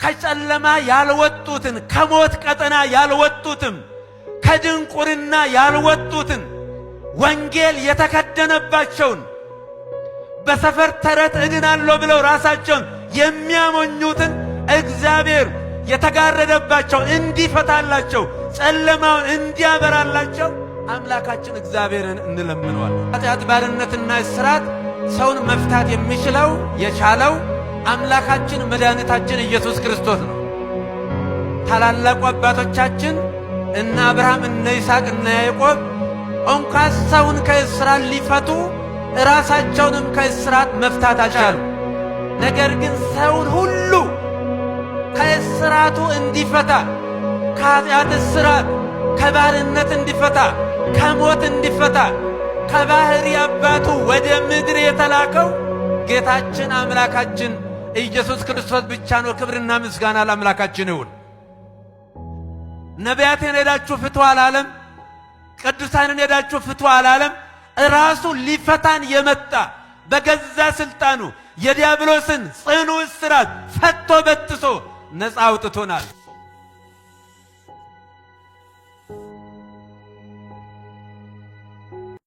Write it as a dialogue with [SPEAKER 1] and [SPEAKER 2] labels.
[SPEAKER 1] ከጨለማ ያልወጡትን ከሞት ቀጠና ያልወጡትን ከድንቁርና ያልወጡትን ወንጌል የተከደነባቸውን በሰፈር ተረት እድናለሁ ብለው ራሳቸውን የሚያሞኙትን እግዚአብሔር የተጋረደባቸው እንዲፈታላቸው ጨለማውን እንዲያበራላቸው አምላካችን እግዚአብሔርን እንለምነዋል። ኃጢአት ባርነትና እስራት ሰውን መፍታት የሚችለው የቻለው አምላካችን መድኃኒታችን ኢየሱስ ክርስቶስ ነው። ታላላቁ አባቶቻችን እነ አብርሃም፣ እነ ይስሐቅ፣ እነ ያዕቆብ እንኳን ሰውን ከእስራት ሊፈቱ ራሳቸውንም ከእስራት መፍታት አልቻሉ። ነገር ግን ሰውን ሁሉ ከእስራቱ እንዲፈታ ከኃጢአት እስራት ከባርነት እንዲፈታ ከሞት እንዲፈታ ከባህሪ አባቱ ወደ ምድር የተላከው ጌታችን አምላካችን ኢየሱስ ክርስቶስ ብቻ ነው። ክብርና ምስጋና ለአምላካችን ይሁን። ነቢያትን ሄዳችሁ ፍቱ አላለም። ቅዱሳንን ሄዳችሁ ፍቱ አላለም። ራሱ ሊፈታን የመጣ በገዛ ስልጣኑ የዲያብሎስን ጽኑ እስራት ፈቶ በጥሶ ነፃ አውጥቶናል።